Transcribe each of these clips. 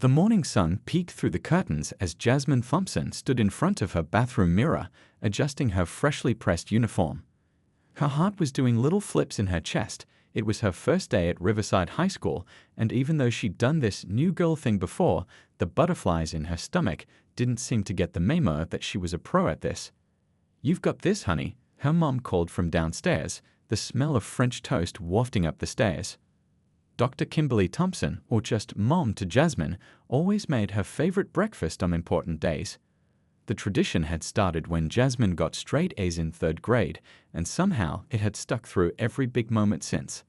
The morning sun peeked through the curtains as Jasmine Thompson stood in front of her bathroom mirror, adjusting her freshly pressed uniform. Her heart was doing little flips in her chest. It was her first day at Riverside High School, and even though she'd done this new girl thing before, the butterflies in her stomach didn't seem to get the memo that she was a pro at this. "You've got this, honey," her mom called from downstairs, the smell of French toast wafting up the stairs. Dr. Kimberly Thompson, or just Mom to Jasmine, always made her favorite breakfast on important days. The tradition had started when Jasmine got straight A's in 3rd grade, and somehow it had stuck through every big moment since.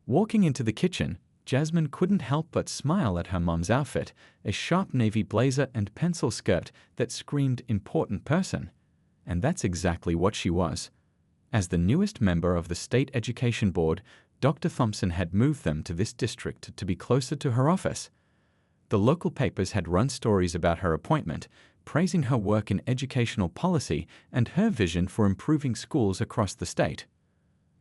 Walking into the kitchen, Jasmine couldn't help but smile at her mom's outfit, a sharp navy blazer and pencil skirt that screamed important person. And that's exactly what she was. As the newest member of the State Education Board, Dr. Thompson had moved them to this district to be closer to her office. The local papers had run stories about her appointment, praising her work in educational policy and her vision for improving schools across the state.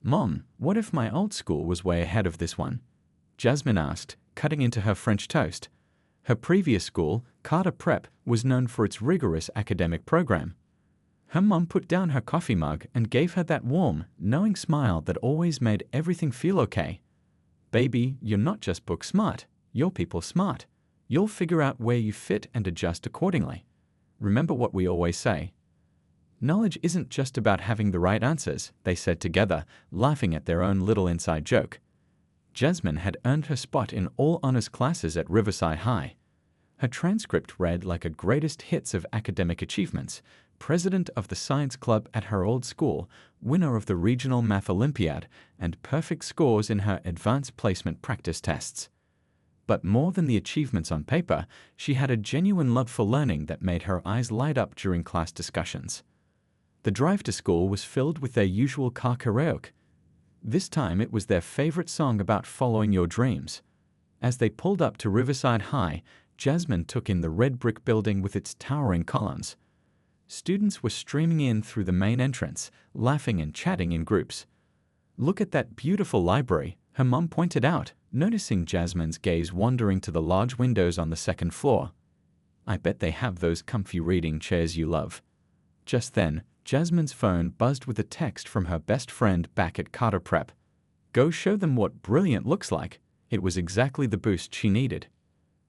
"Mom, what if my old school was way ahead of this one?" Jasmine asked, cutting into her French toast. Her previous school, Carter Prep, was known for its rigorous academic program. Her mom put down her coffee mug and gave her that warm, knowing smile that always made everything feel okay. "Baby, you're not just book smart, you're people smart. You'll figure out where you fit and adjust accordingly. Remember what we always say. Knowledge isn't just about having the right answers," they said together, laughing at their own little inside joke. Jasmine had earned her spot in all honors classes at Riverside High. Her transcript read like a greatest hits of academic achievements, president of the science club at her old school, winner of the regional math Olympiad, and perfect scores in her advanced placement practice tests. But more than the achievements on paper, she had a genuine love for learning that made her eyes light up during class discussions. The drive to school was filled with their usual car karaoke. This time it was their favorite song about following your dreams. As they pulled up to Riverside High, Jasmine took in the red brick building with its towering columns. Students were streaming in through the main entrance, laughing and chatting in groups. "Look at that beautiful library," her mom pointed out, noticing Jasmine's gaze wandering to the large windows on the 2nd floor. "I bet they have those comfy reading chairs you love." Just then, Jasmine's phone buzzed with a text from her best friend back at Carter Prep. "Go show them what brilliant looks like." It was exactly the boost she needed.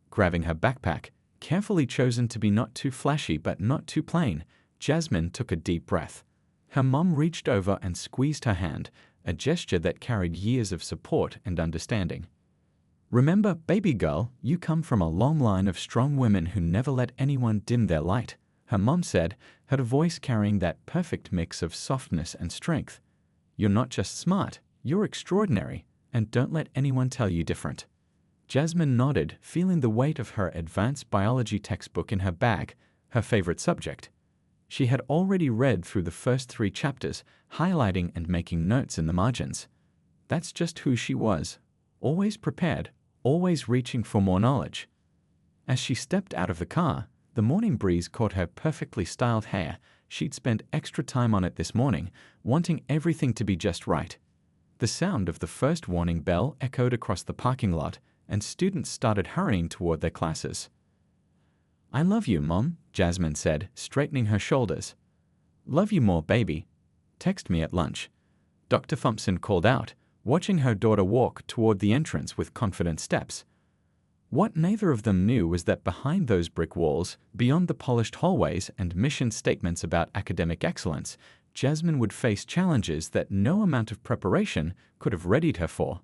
Grabbing her backpack, carefully chosen to be not too flashy but not too plain, Jasmine took a deep breath. Her mom reached over and squeezed her hand, a gesture that carried years of support and understanding. "Remember, baby girl, you come from a long line of strong women who never let anyone dim their light," her mom said, her voice carrying that perfect mix of softness and strength. "You're not just smart, you're extraordinary, and don't let anyone tell you different." Jasmine nodded, feeling the weight of her advanced biology textbook in her bag, her favorite subject. She had already read through the first 3 chapters, highlighting and making notes in the margins. That's just who she was, always prepared, always reaching for more knowledge. As she stepped out of the car, the morning breeze caught her perfectly styled hair. She'd spent extra time on it this morning, wanting everything to be just right. The sound of the first warning bell echoed across the parking lot, and students started hurrying toward their classes. "I love you, Mom," Jasmine said, straightening her shoulders. "Love you more, baby. Text me at lunch," Dr. Thompson called out, watching her daughter walk toward the entrance with confident steps. What neither of them knew was that behind those brick walls, beyond the polished hallways and mission statements about academic excellence, Jasmine would face challenges that no amount of preparation could have readied her for.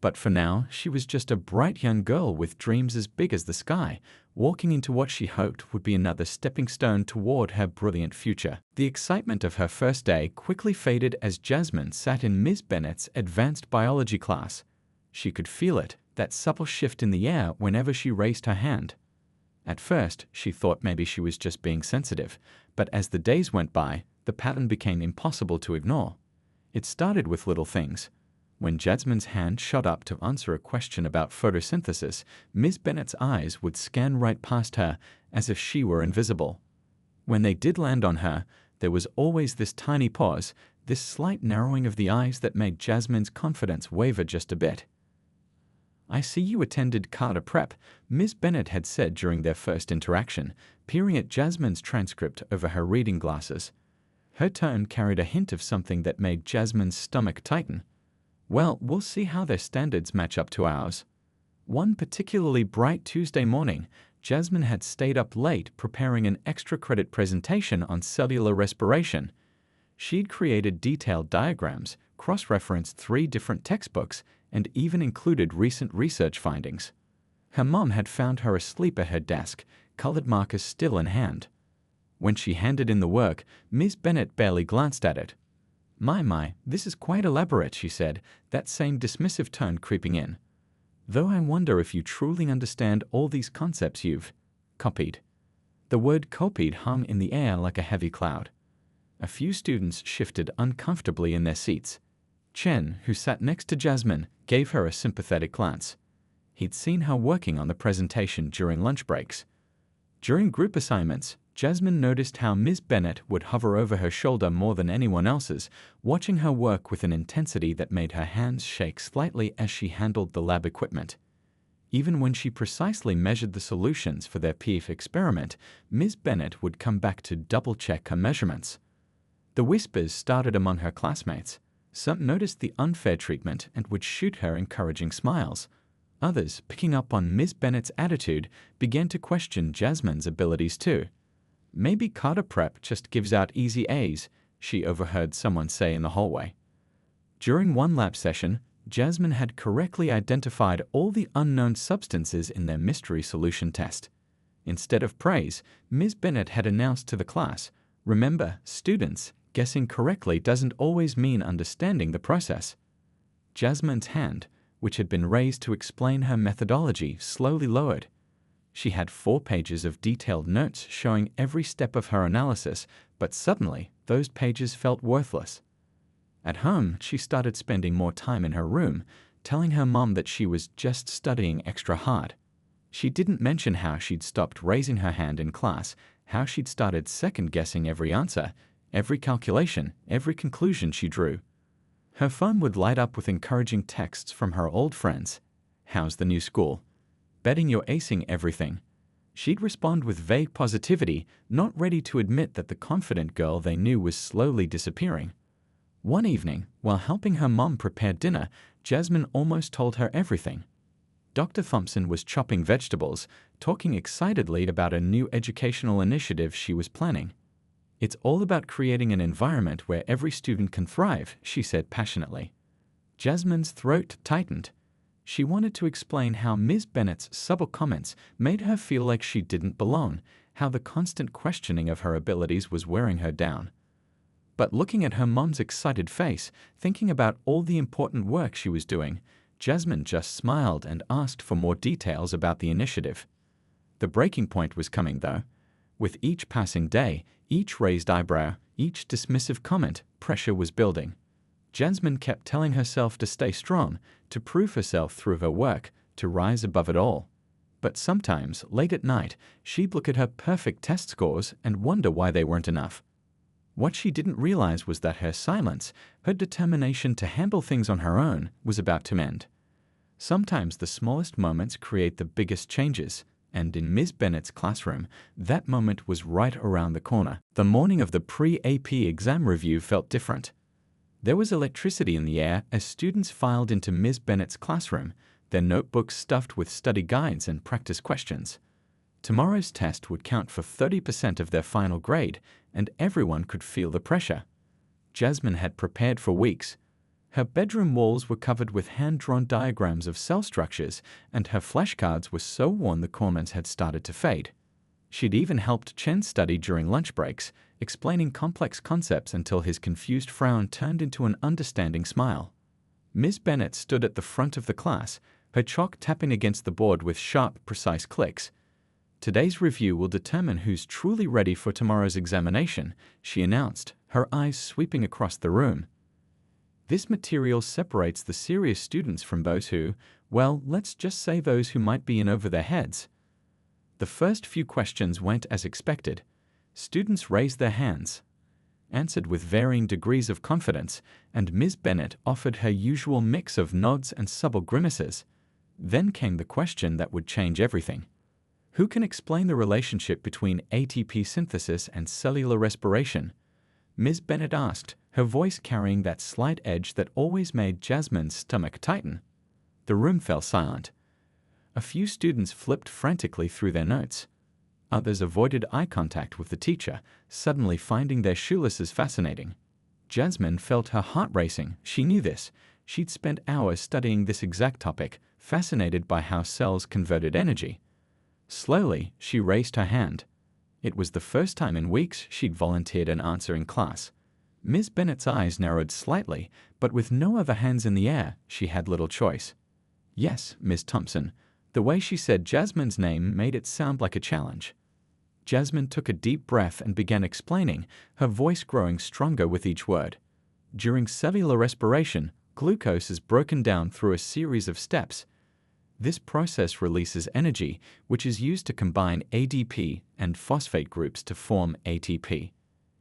But for now, she was just a bright young girl with dreams as big as the sky, walking into what she hoped would be another stepping stone toward her brilliant future. The excitement of her first day quickly faded as Jasmine sat in Ms. Bennett's advanced biology class. She could feel it, that supple shift in the air whenever she raised her hand. At first, she thought maybe she was just being sensitive, but as the days went by, the pattern became impossible to ignore. It started with little things. When Jasmine's hand shot up to answer a question about photosynthesis, Ms. Bennett's eyes would scan right past her as if she were invisible. When they did land on her, there was always this tiny pause, this slight narrowing of the eyes that made Jasmine's confidence waver just a bit. "I see you attended Carter Prep," Ms. Bennett had said during their first interaction, peering at Jasmine's transcript over her reading glasses. Her tone carried a hint of something that made Jasmine's stomach tighten. "Well, we'll see how their standards match up to ours." One particularly bright Tuesday morning, Jasmine had stayed up late preparing an extra credit presentation on cellular respiration. She'd created detailed diagrams, cross-referenced 3 different textbooks, and even included recent research findings. Her mom had found her asleep at her desk, colored markers still in hand. When she handed in the work, Ms. Bennett barely glanced at it. My, this is quite elaborate," she said, that same dismissive tone creeping in. "Though I wonder if you truly understand all these concepts you've copied." The word copied hung in the air like a heavy cloud. A few students shifted uncomfortably in their seats. Chen, who sat next to Jasmine, gave her a sympathetic glance. He'd seen her working on the presentation during lunch breaks. During group assignments, Jasmine noticed how Ms. Bennett would hover over her shoulder more than anyone else's, watching her work with an intensity that made her hands shake slightly as she handled the lab equipment. Even when she precisely measured the solutions for their PIF experiment, Ms. Bennett would come back to double-check her measurements. The whispers started among her classmates. Some noticed the unfair treatment and would shoot her encouraging smiles. Others, picking up on Ms. Bennett's attitude, began to question Jasmine's abilities too. "Maybe Carter Prep just gives out easy A's," she overheard someone say in the hallway. During one lab session, Jasmine had correctly identified all the unknown substances in their mystery solution test. Instead of praise, Ms. Bennett had announced to the class, "Remember, students, guessing correctly doesn't always mean understanding the process." Jasmine's hand, which had been raised to explain her methodology, slowly lowered. She had 4 pages of detailed notes showing every step of her analysis, but suddenly those pages felt worthless. At home, she started spending more time in her room, telling her mom that she was just studying extra hard. She didn't mention how she'd stopped raising her hand in class, how she'd started second-guessing every answer, every calculation, every conclusion she drew. Her phone would light up with encouraging texts from her old friends. "How's the new school?" "Betting you're acing everything." She'd respond with vague positivity, not ready to admit that the confident girl they knew was slowly disappearing. One evening, while helping her mom prepare dinner, Jasmine almost told her everything. Dr. Thompson was chopping vegetables, talking excitedly about a new educational initiative she was planning. "It's all about creating an environment where every student can thrive," she said passionately. Jasmine's throat tightened. She wanted to explain how Ms. Bennett's subtle comments made her feel like she didn't belong, how the constant questioning of her abilities was wearing her down. But looking at her mom's excited face, thinking about all the important work she was doing, Jasmine just smiled and asked for more details about the initiative. The breaking point was coming, though. With each passing day, each raised eyebrow, each dismissive comment, pressure was building. Jasmine kept telling herself to stay strong, to prove herself through her work, to rise above it all. But sometimes, late at night, she'd look at her perfect test scores and wonder why they weren't enough. What she didn't realize was that her silence, her determination to handle things on her own, was about to end. Sometimes the smallest moments create the biggest changes, and in Ms. Bennett's classroom, that moment was right around the corner. The morning of the pre-AP exam review felt different. There was electricity in the air as students filed into Ms. Bennett's classroom, their notebooks stuffed with study guides and practice questions. Tomorrow's test would count for 30% of their final grade, and everyone could feel the pressure. Jasmine had prepared for weeks. Her bedroom walls were covered with hand-drawn diagrams of cell structures, and her flashcards were so worn the corners had started to fade. She'd even helped Chen study during lunch breaks, explaining complex concepts until his confused frown turned into an understanding smile. Ms. Bennett stood at the front of the class, her chalk tapping against the board with sharp, precise clicks. "Today's review will determine who's truly ready for tomorrow's examination," she announced, her eyes sweeping across the room. "This material separates the serious students from those who, well, let's just say those who might be in over their heads." The first few questions went as expected. Students raised their hands, answered with varying degrees of confidence, and Ms. Bennett offered her usual mix of nods and subtle grimaces. Then came the question that would change everything. Who can explain the relationship between ATP synthesis and cellular respiration? Ms. Bennett asked, her voice carrying that slight edge that always made Jasmine's stomach tighten. The room fell silent. A few students flipped frantically through their notes. Others avoided eye contact with the teacher, suddenly finding their shoelaces fascinating. Jasmine felt her heart racing. She knew this. She'd spent hours studying this exact topic, fascinated by how cells converted energy. Slowly, she raised her hand. It was the first time in weeks she'd volunteered an answer in class. Ms. Bennett's eyes narrowed slightly, but with no other hands in the air, she had little choice. Yes, Ms. Thompson. The way she said Jasmine's name made it sound like a challenge. Jasmine took a deep breath and began explaining, her voice growing stronger with each word. During cellular respiration, glucose is broken down through a series of steps. This process releases energy, which is used to combine ADP and phosphate groups to form ATP.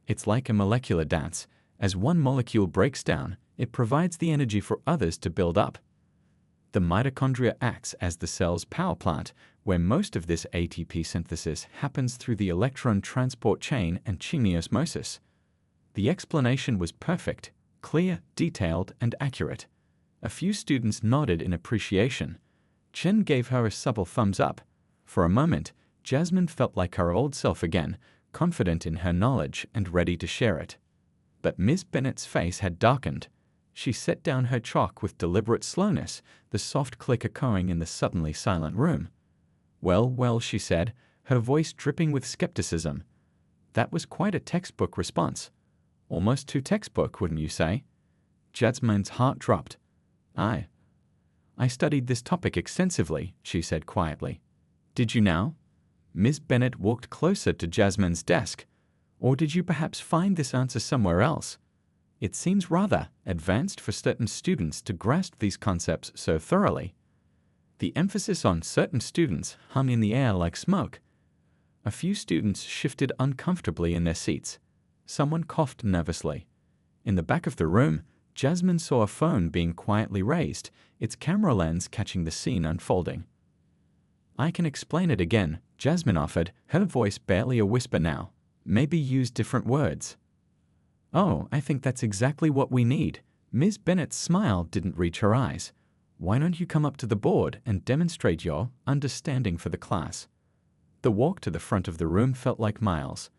It's like a molecular dance. As one molecule breaks down, it provides the energy for others to build up. The mitochondria acts as the cell's power plant, where most of this ATP synthesis happens through the electron transport chain and chemiosmosis. The explanation was perfect, clear, detailed, and accurate. A few students nodded in appreciation. Chen gave her a subtle thumbs up. For a moment, Jasmine felt like her old self again, confident in her knowledge and ready to share it. But Ms. Bennett's face had darkened. She set down her chalk with deliberate slowness, the soft click echoing in the suddenly silent room. Well, she said, her voice dripping with skepticism. That was quite a textbook response. Almost too textbook, wouldn't you say? Jasmine's heart dropped. I studied this topic extensively, she said quietly. Did you now? Ms. Bennett walked closer to Jasmine's desk. Or did you perhaps find this answer somewhere else? It seems rather advanced for certain students to grasp these concepts so thoroughly. The emphasis on certain students hung in the air like smoke. A few students shifted uncomfortably in their seats. Someone coughed nervously. In the back of the room, Jasmine saw a phone being quietly raised, its camera lens catching the scene unfolding. I can explain it again, Jasmine offered, her voice barely a whisper now. Maybe use different words. Oh, I think that's exactly what we need. Ms. Bennett's smile didn't reach her eyes. Why don't you come up to the board and demonstrate your understanding for the class? The walk to the front of the room felt like miles.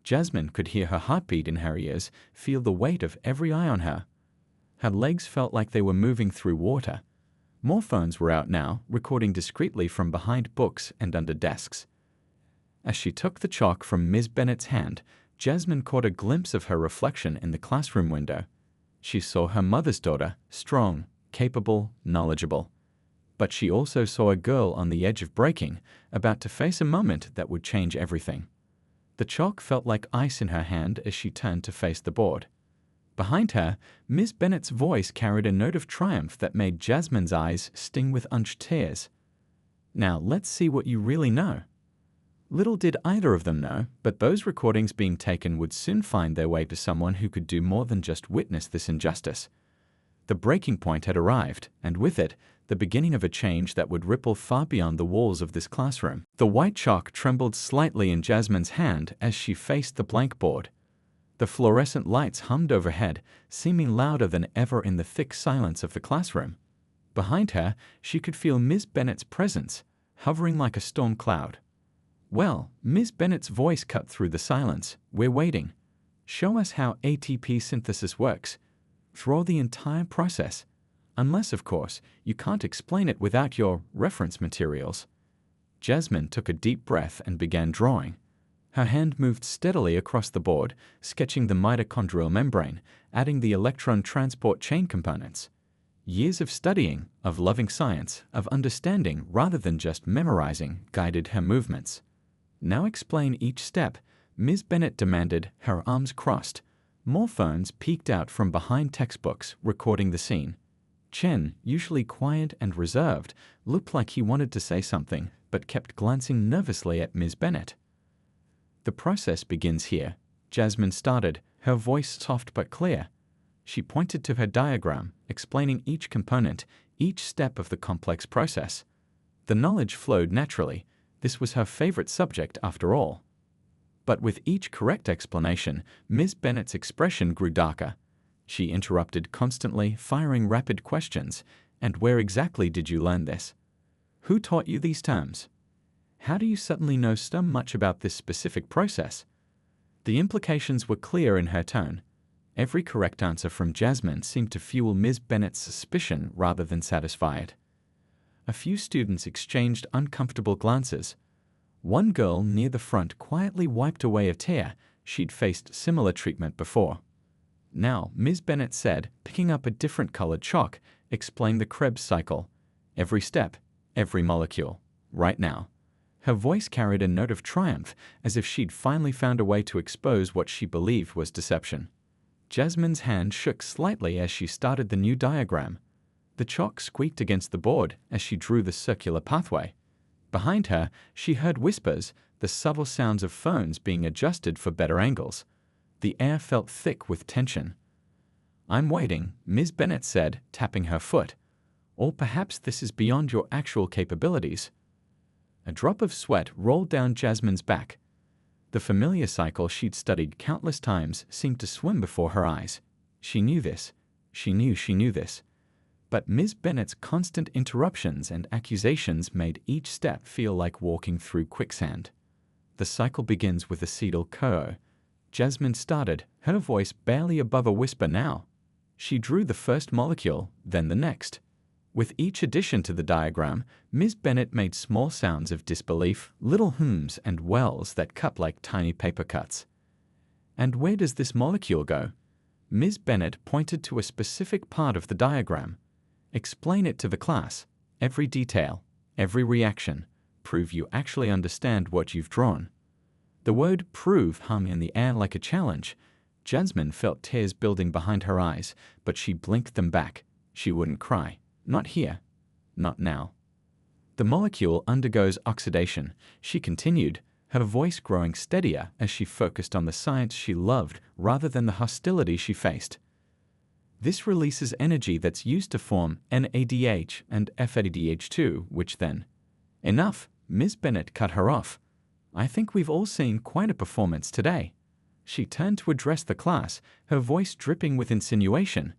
Jasmine could hear her heartbeat in her ears, feel the weight of every eye on her. Her legs felt like they were moving through water. More phones were out now, recording discreetly from behind books and under desks. As she took the chalk from Ms. Bennett's hand, Jasmine caught a glimpse of her reflection in the classroom window. She saw her mother's daughter, strong, capable, knowledgeable. But she also saw a girl on the edge of breaking, about to face a moment that would change everything. The chalk felt like ice in her hand as she turned to face the board. Behind her, Ms. Bennett's voice carried a note of triumph that made Jasmine's eyes sting with unshed tears. Now let's see what you really know. Little did either of them know, but those recordings being taken would soon find their way to someone who could do more than just witness this injustice. The breaking point had arrived, and with it, the beginning of a change that would ripple far beyond the walls of this classroom. The white chalk trembled slightly in Jasmine's hand as she faced the blank board. The fluorescent lights hummed overhead, seeming louder than ever in the thick silence of the classroom. Behind her, she could feel Ms. Bennett's presence, hovering like a storm cloud. Well, Ms. Bennett's voice cut through the silence. We're waiting. Show us how ATP synthesis works. Draw the entire process. Unless, of course, you can't explain it without your reference materials. Jasmine took a deep breath and began drawing. Her hand moved steadily across the board, sketching the mitochondrial membrane, adding the electron transport chain components. Years of studying, of loving science, of understanding rather than just memorizing, guided her movements. Now explain each step, Ms. Bennett demanded, her arms crossed. More phones peeked out from behind textbooks, recording the scene. Chen, usually quiet and reserved, looked like he wanted to say something, but kept glancing nervously at Ms. Bennett. The process begins here, Jasmine started, her voice soft but clear. She pointed to her diagram, explaining each component, each step of the complex process. The knowledge flowed naturally. This was her favorite subject after all. But with each correct explanation, Ms. Bennet's expression grew darker. She interrupted constantly, firing rapid questions. And where exactly did you learn this? Who taught you these terms? How do you suddenly know so much about this specific process? The implications were clear in her tone. Every correct answer from Jasmine seemed to fuel Ms. Bennet's suspicion rather than satisfy it. A few students exchanged uncomfortable glances. One girl near the front quietly wiped away a tear. She'd faced similar treatment before. Now, Ms. Bennet said, picking up a different colored chalk, explain the Krebs cycle. Every step, every molecule. Right now. Her voice carried a note of triumph, as if she'd finally found a way to expose what she believed was deception. Jasmine's hand shook slightly as she started the new diagram. The chalk squeaked against the board as she drew the circular pathway. Behind her, she heard whispers, the subtle sounds of phones being adjusted for better angles. The air felt thick with tension. I'm waiting, Ms. Bennet said, tapping her foot. Or perhaps this is beyond your actual capabilities. A drop of sweat rolled down Jasmine's back. The familiar cycle she'd studied countless times seemed to swim before her eyes. She knew this. She knew this. But Ms. Bennet's constant interruptions and accusations made each step feel like walking through quicksand. The cycle begins with acetyl-CoO. Jasmine started, her voice barely above a whisper now. She drew the first molecule, then the next. With each addition to the diagram, Ms. Bennet made small sounds of disbelief, little hums and wells that cut like tiny paper cuts. And where does this molecule go? Ms. Bennet pointed to a specific part of the diagram. Explain it to the class. Every detail, every reaction. Prove you actually understand what you've drawn. The word prove hung in the air like a challenge. Jasmine felt tears building behind her eyes, but she blinked them back. She wouldn't cry. Not here. Not now. The molecule undergoes oxidation, she continued, her voice growing steadier as she focused on the science she loved rather than the hostility she faced. This releases energy that's used to form NADH and FADH2, which then... Enough, Ms. Bennet cut her off. I think we've all seen quite a performance today. She turned to address the class, her voice dripping with insinuation.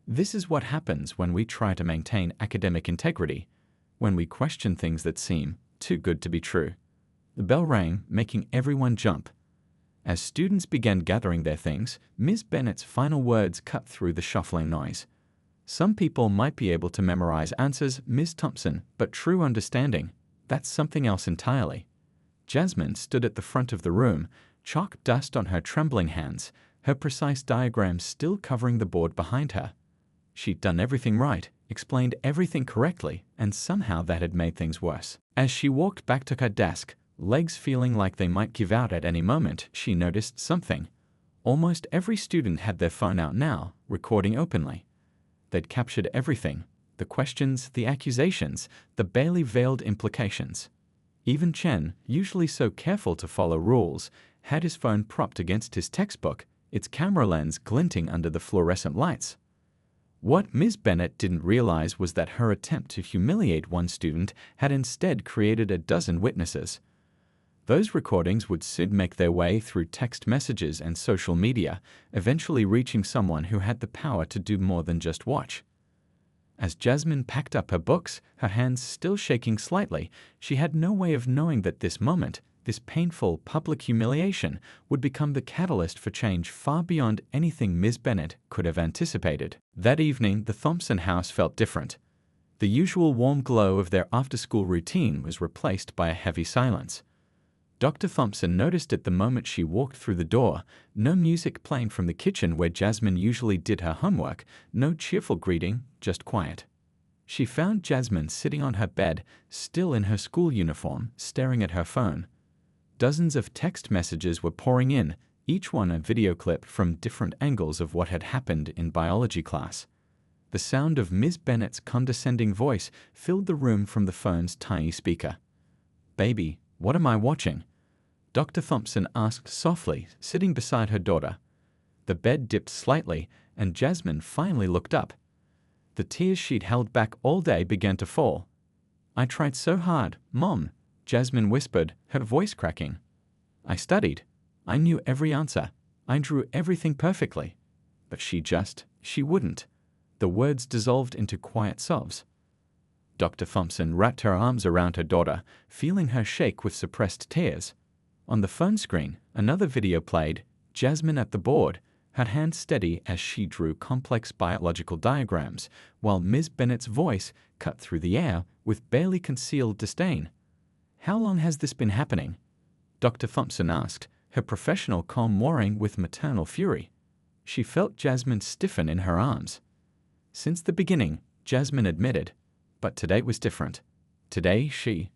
This is what happens when we try to maintain academic integrity, when we question things that seem too good to be true. The bell rang, making everyone jump. As students began gathering their things, Ms. Bennet's final words cut through the shuffling noise. Some people might be able to memorize answers, Ms. Thompson, but true understanding, that's something else entirely. Jasmine stood at the front of the room, chalk dust on her trembling hands, her precise diagrams still covering the board behind her. She'd done everything right, explained everything correctly, and somehow that had made things worse. As she walked back to her desk, legs feeling like they might give out at any moment, she noticed something. Almost every student had their phone out now, recording openly. They'd captured everything, the questions, the accusations, the barely veiled implications. Even Chen, usually so careful to follow rules, had his phone propped against his textbook, its camera lens glinting under the fluorescent lights. What Ms. Bennet didn't realize was that her attempt to humiliate one student had instead created a dozen witnesses. Those recordings would soon make their way through text messages and social media, eventually reaching someone who had the power to do more than just watch. As Jasmine packed up her books, her hands still shaking slightly, she had no way of knowing that this moment, this painful public humiliation, would become the catalyst for change far beyond anything Ms. Bennet could have anticipated. That evening, the Thompson house felt different. The usual warm glow of their after-school routine was replaced by a heavy silence. Dr. Thompson noticed it the moment she walked through the door, no music playing from the kitchen where Jasmine usually did her homework, no cheerful greeting, just quiet. She found Jasmine sitting on her bed, still in her school uniform, staring at her phone. Dozens of text messages were pouring in, each one a video clip from different angles of what had happened in biology class. The sound of Ms. Bennet's condescending voice filled the room from the phone's tiny speaker. "Baby, what am I watching?" Dr. Thompson asked softly, sitting beside her daughter. The bed dipped slightly, and Jasmine finally looked up. The tears she'd held back all day began to fall. "I tried so hard, Mom," Jasmine whispered, her voice cracking. "I studied. I knew every answer. I drew everything perfectly. But she wouldn't." The words dissolved into quiet sobs. Dr. Thompson wrapped her arms around her daughter, feeling her shake with suppressed tears. On the phone screen, another video played, Jasmine at the board, her hand steady as she drew complex biological diagrams, while Ms. Bennett's voice cut through the air with barely concealed disdain. "How long has this been happening?" Dr. Thompson asked, her professional calm warring with maternal fury. She felt Jasmine stiffen in her arms. "Since the beginning," Jasmine admitted. But today was different. Today she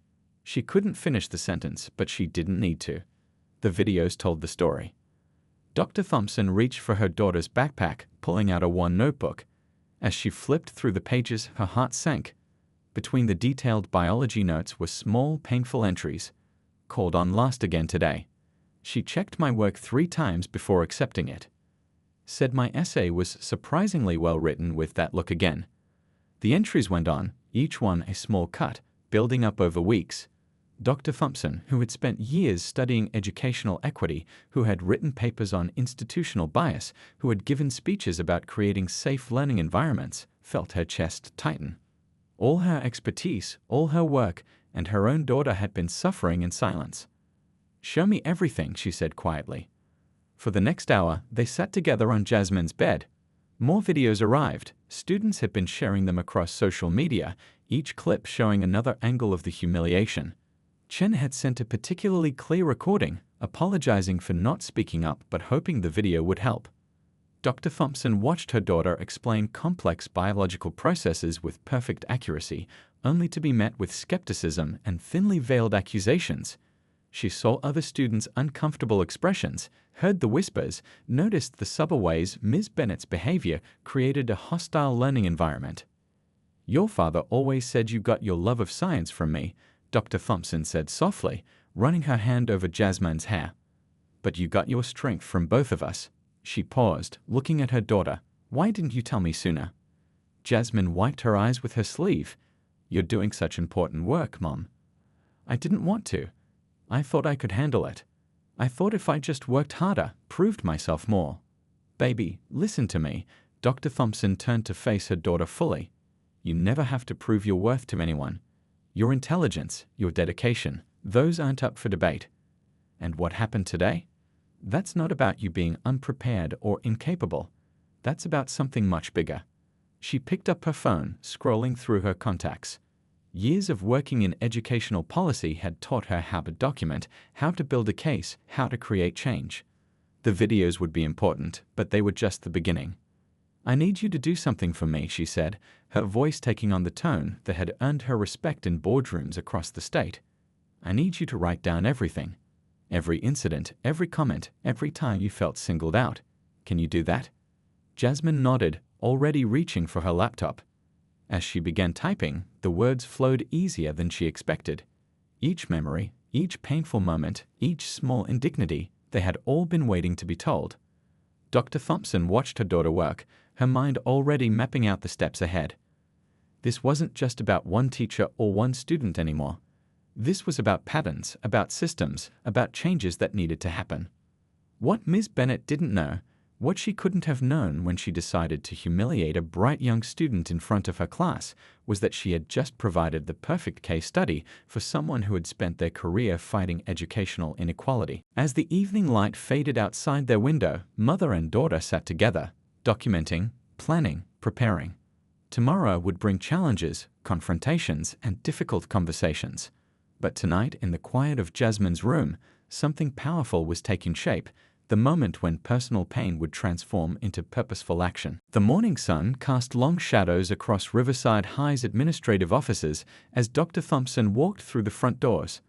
couldn't finish the sentence, but she didn't need to. The videos told the story. Dr. Thompson reached for her daughter's backpack, pulling out a worn notebook. As she flipped through the pages, her heart sank. Between the detailed biology notes were small, painful entries. "Called on last again today. She checked my work 3 times before accepting it. Said my essay was surprisingly well written with that look again." The entries went on, each one a small cut, building up over weeks. Dr. Thompson, who had spent years studying educational equity, who had written papers on institutional bias, who had given speeches about creating safe learning environments, felt her chest tighten. All her expertise, all her work, and her own daughter had been suffering in silence. "Show me everything," she said quietly. For the next hour, they sat together on Jasmine's bed. More videos arrived. Students had been sharing them across social media, each clip showing another angle of the humiliation. Chen had sent a particularly clear recording, apologizing for not speaking up but hoping the video would help. Dr. Thompson watched her daughter explain complex biological processes with perfect accuracy, only to be met with skepticism and thinly veiled accusations. She saw other students' uncomfortable expressions, heard the whispers, noticed the subtle ways Ms. Bennett's behavior created a hostile learning environment. "Your father always said you got your love of science from me," Dr. Thompson said softly, running her hand over Jasmine's hair. "But you got your strength from both of us." She paused, looking at her daughter. "Why didn't you tell me sooner?" Jasmine wiped her eyes with her sleeve. "You're doing such important work, Mom." "I didn't want to. I thought I could handle it. I thought if I just worked harder, proved myself more." "Baby, listen to me." Dr. Thompson turned to face her daughter fully. "You never have to prove your worth to anyone. Your intelligence, your dedication, those aren't up for debate. And what happened today? That's not about you being unprepared or incapable. That's about something much bigger." She picked up her phone, scrolling through her contacts. Years of working in educational policy had taught her how to document, how to build a case, how to create change. The videos would be important, but they were just the beginning. "I need you to do something for me," she said, her voice taking on the tone that had earned her respect in boardrooms across the state. "I need you to write down everything. Every incident, every comment, every time you felt singled out. Can you do that?" Jasmine nodded, already reaching for her laptop. As she began typing, the words flowed easier than she expected. Each memory, each painful moment, each small indignity, they had all been waiting to be told. Dr. Thompson watched her daughter work, her mind already mapping out the steps ahead. This wasn't just about one teacher or one student anymore. This was about patterns, about systems, about changes that needed to happen. What Ms. Bennett didn't know, what she couldn't have known when she decided to humiliate a bright young student in front of her class, was that she had just provided the perfect case study for someone who had spent their career fighting educational inequality. As the evening light faded outside their window, mother and daughter sat together, documenting, planning, preparing. Tomorrow would bring challenges, confrontations, and difficult conversations. But tonight, in the quiet of Jasmine's room, something powerful was taking shape, the moment when personal pain would transform into purposeful action. The morning sun cast long shadows across Riverside High's administrative offices as Dr. Thompson walked through the front doors.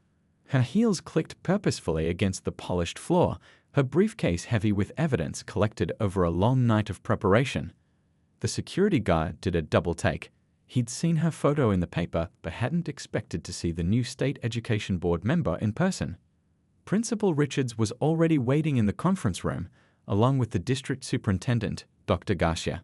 Her heels clicked purposefully against the polished floor, her briefcase heavy with evidence collected over a long night of preparation. The security guard did a double take. He'd seen her photo in the paper, but hadn't expected to see the new State Education Board member in person. Principal Richards was already waiting in the conference room, along with the district superintendent, Dr. Garcia.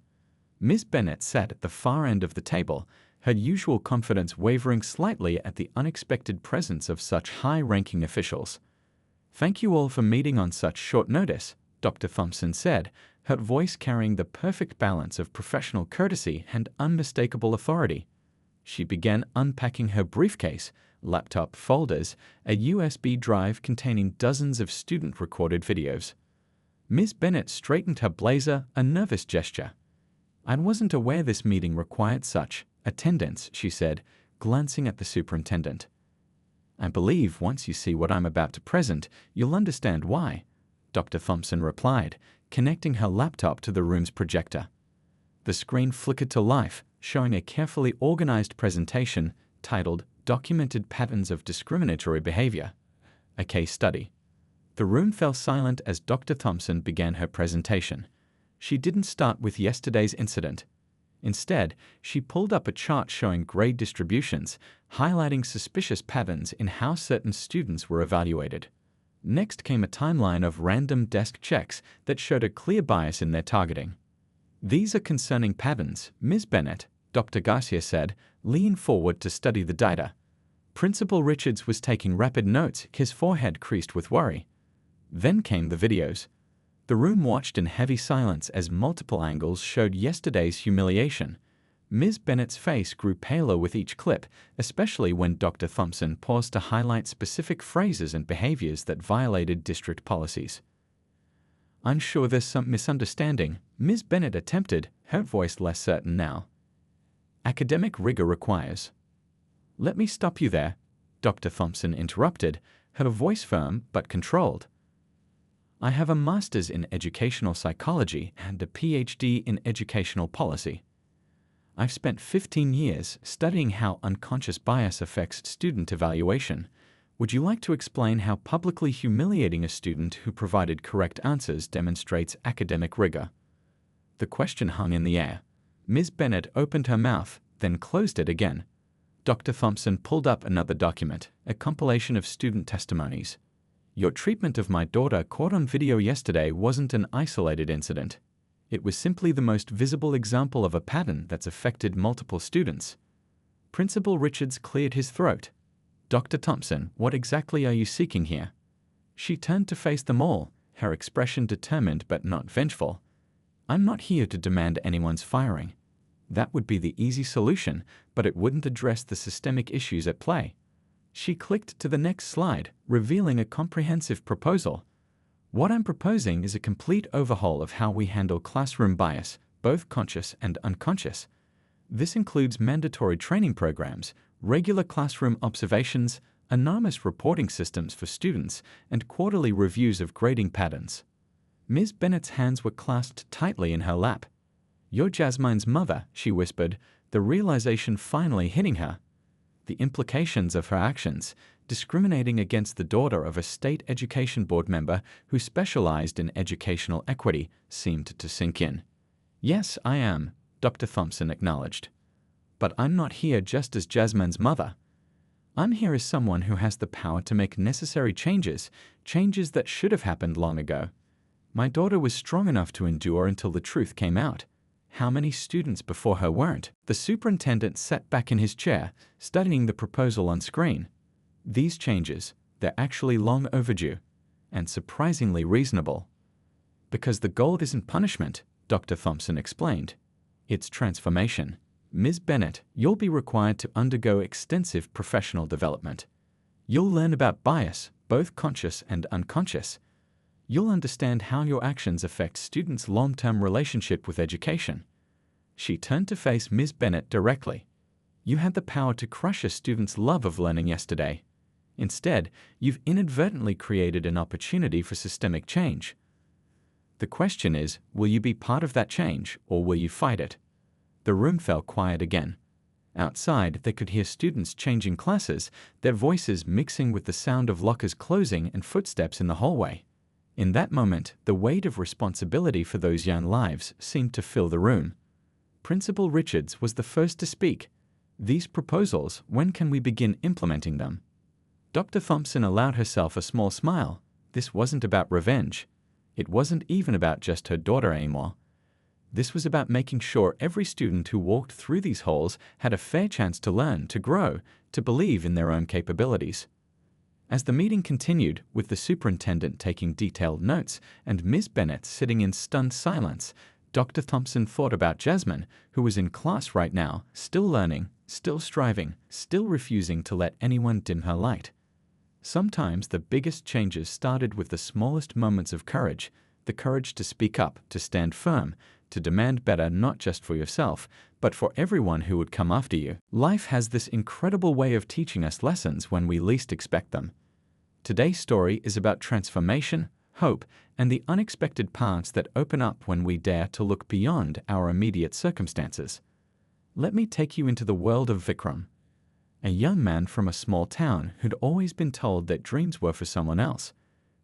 Miss Bennet sat at the far end of the table, her usual confidence wavering slightly at the unexpected presence of such high-ranking officials. "Thank you all for meeting on such short notice," Dr. Thompson said, her voice carrying the perfect balance of professional courtesy and unmistakable authority. She began unpacking her briefcase, laptop folders, a USB drive containing dozens of student-recorded videos. Miss Bennet straightened her blazer, a nervous gesture. "I wasn't aware this meeting required such attendance," she said, glancing at the superintendent. "I believe once you see what I'm about to present, you'll understand why," Dr. Thompson replied, connecting her laptop to the room's projector. The screen flickered to life, showing a carefully organized presentation titled "Documented Patterns of Discriminatory Behavior," a case study. The room fell silent as Dr. Thompson began her presentation. She didn't start with yesterday's incident. Instead, she pulled up a chart showing grade distributions, highlighting suspicious patterns in how certain students were evaluated. Next came a timeline of random desk checks that showed a clear bias in their targeting. "These are concerning patterns, Ms. Bennet," Dr. Garcia said, leaning forward to study the data. Principal Richards was taking rapid notes, his forehead creased with worry. Then came the videos. The room watched in heavy silence as multiple angles showed yesterday's humiliation. Ms. Bennet's face grew paler with each clip, especially when Dr. Thompson paused to highlight specific phrases and behaviors that violated district policies. "I'm sure there's some misunderstanding," Ms. Bennet attempted, her voice less certain now. "Academic rigor requires—" "Let me stop you there," Dr. Thompson interrupted, her voice firm but controlled. "I have a master's in educational psychology and a PhD in educational policy. I've spent 15 years studying how unconscious bias affects student evaluation. Would you like to explain how publicly humiliating a student who provided correct answers demonstrates academic rigor?" The question hung in the air. Ms. Bennet opened her mouth, then closed it again. Dr. Thompson pulled up another document, a compilation of student testimonies. "Your treatment of my daughter caught on video yesterday wasn't an isolated incident. It was simply the most visible example of a pattern that's affected multiple students." Principal Richards cleared his throat. "Dr. Thompson, what exactly are you seeking here?" She turned to face them all, her expression determined but not vengeful. "I'm not here to demand anyone's firing. That would be the easy solution, but it wouldn't address the systemic issues at play." She clicked to the next slide, revealing a comprehensive proposal. "What I'm proposing is a complete overhaul of how we handle classroom bias, both conscious and unconscious. This includes mandatory training programs, regular classroom observations, anonymous reporting systems for students, and quarterly reviews of grading patterns." Ms. Bennet's hands were clasped tightly in her lap. "You're Jasmine's mother," she whispered, the realization finally hitting her. The implications of her actions, discriminating against the daughter of a state education board member who specialized in educational equity, seemed to sink in. "Yes, I am," Dr. Thompson acknowledged. "But I'm not here just as Jasmine's mother. I'm here as someone who has the power to make necessary changes, changes that should have happened long ago. My daughter was strong enough to endure until the truth came out. How many students before her weren't?" The superintendent sat back in his chair, studying the proposal on screen. "These changes, they're actually long overdue, and surprisingly reasonable." "Because the goal isn't punishment," Dr. Thompson explained. "It's transformation. Ms. Bennet, you'll be required to undergo extensive professional development. You'll learn about bias, both conscious and unconscious. You'll understand how your actions affect students' long-term relationship with education." She turned to face Ms. Bennet directly. "You had the power to crush a student's love of learning yesterday. Instead, you've inadvertently created an opportunity for systemic change. The question is, will you be part of that change, or will you fight it?" The room fell quiet again. Outside, they could hear students changing classes, their voices mixing with the sound of lockers closing and footsteps in the hallway. In that moment, the weight of responsibility for those young lives seemed to fill the room. Principal Richards was the first to speak. "These proposals, when can we begin implementing them?" Dr. Thompson allowed herself a small smile. This wasn't about revenge. It wasn't even about just her daughter anymore. This was about making sure every student who walked through these halls had a fair chance to learn, to grow, to believe in their own capabilities. As the meeting continued, with the superintendent taking detailed notes and Ms. Bennett sitting in stunned silence, Dr. Thompson thought about Jasmine, who was in class right now, still learning, still striving, still refusing to let anyone dim her light. Sometimes the biggest changes started with the smallest moments of courage, the courage to speak up, to stand firm, to demand better not just for yourself, but for everyone who would come after you. Life has this incredible way of teaching us lessons when we least expect them. Today's story is about transformation, hope, and the unexpected paths that open up when we dare to look beyond our immediate circumstances. Let me take you into the world of Vikram, a young man from a small town who'd always been told that dreams were for someone else.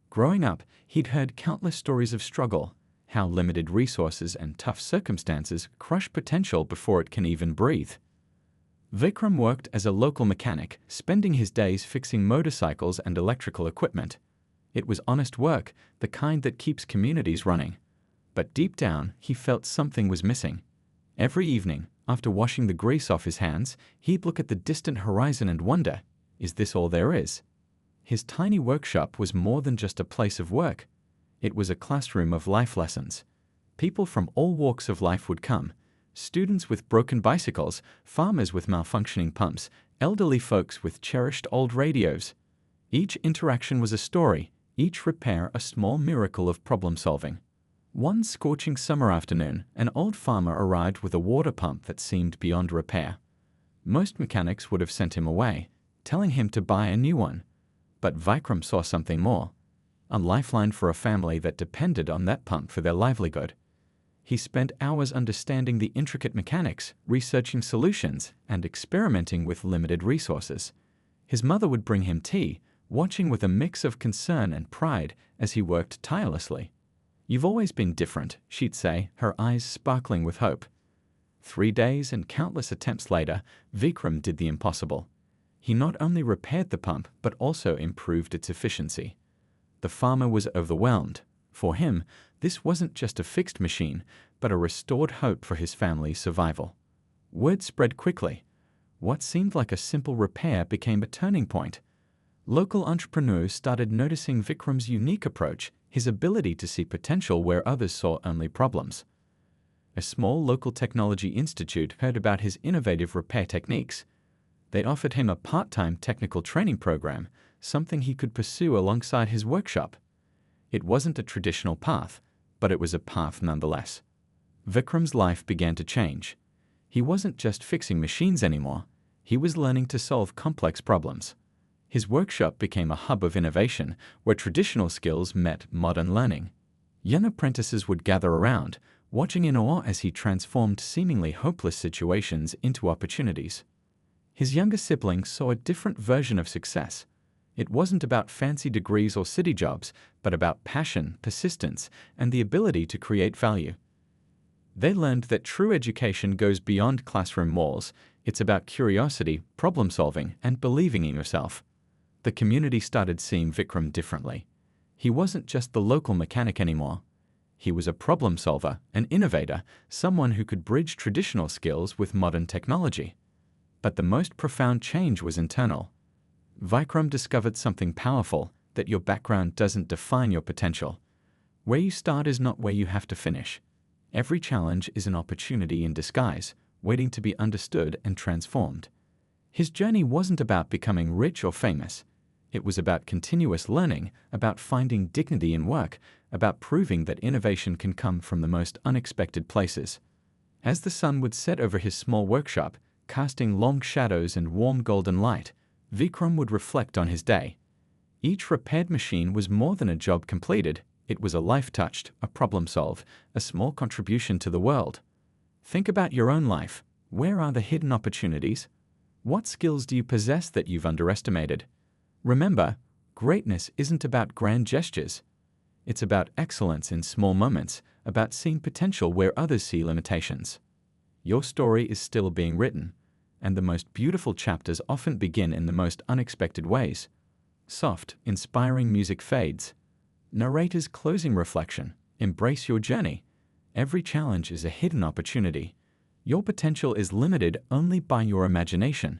Growing up, he'd heard countless stories of struggle, how limited resources and tough circumstances crush potential before it can even breathe. Vikram worked as a local mechanic, spending his days fixing motorcycles and electrical equipment. It was honest work, the kind that keeps communities running. But deep down, he felt something was missing. Every evening, after washing the grease off his hands, he'd look at the distant horizon and wonder, is this all there is? His tiny workshop was more than just a place of work. It was a classroom of life lessons. People from all walks of life would come. Students with broken bicycles, farmers with malfunctioning pumps, elderly folks with cherished old radios. Each interaction was a story, each repair a small miracle of problem solving. One scorching summer afternoon, an old farmer arrived with a water pump that seemed beyond repair. Most mechanics would have sent him away, telling him to buy a new one. But Vikram saw something more, a lifeline for a family that depended on that pump for their livelihood. He spent hours understanding the intricate mechanics, researching solutions, and experimenting with limited resources. His mother would bring him tea, watching with a mix of concern and pride as he worked tirelessly. "You've always been different," she'd say, her eyes sparkling with hope. 3 days and countless attempts later, Vikram did the impossible. He not only repaired the pump, but also improved its efficiency. The farmer was overwhelmed. For him, this wasn't just a fixed machine, but a restored hope for his family's survival. Word spread quickly. What seemed like a simple repair became a turning point. Local entrepreneurs started noticing Vikram's unique approach, his ability to see potential where others saw only problems. A small local technology institute heard about his innovative repair techniques. They offered him a part-time technical training program, something he could pursue alongside his workshop. It wasn't a traditional path, but it was a path nonetheless. Vikram's life began to change. He wasn't just fixing machines anymore. He was learning to solve complex problems. His workshop became a hub of innovation where traditional skills met modern learning. Young apprentices would gather around, watching in awe as he transformed seemingly hopeless situations into opportunities. His younger siblings saw a different version of success. It wasn't about fancy degrees or city jobs, but about passion, persistence, and the ability to create value. They learned that true education goes beyond classroom walls. It's about curiosity, problem solving, and believing in yourself. The community started seeing Vikram differently. He wasn't just the local mechanic anymore. He was a problem solver, an innovator, someone who could bridge traditional skills with modern technology. But the most profound change was internal. Vikram discovered something powerful, that your background doesn't define your potential. Where you start is not where you have to finish. Every challenge is an opportunity in disguise, waiting to be understood and transformed. His journey wasn't about becoming rich or famous. It was about continuous learning, about finding dignity in work, about proving that innovation can come from the most unexpected places. As the sun would set over his small workshop, casting long shadows and warm golden light, Vikram would reflect on his day. Each repaired machine was more than a job completed. It was a life touched, a problem solved, a small contribution to the world. Think about your own life. Where are the hidden opportunities? What skills do you possess that you've underestimated? Remember, greatness isn't about grand gestures. It's about excellence in small moments, about seeing potential where others see limitations. Your story is still being written, and the most beautiful chapters often begin in the most unexpected ways. Soft, inspiring music fades. Narrator's closing reflection: embrace your journey. Every challenge is a hidden opportunity. Your potential is limited only by your imagination.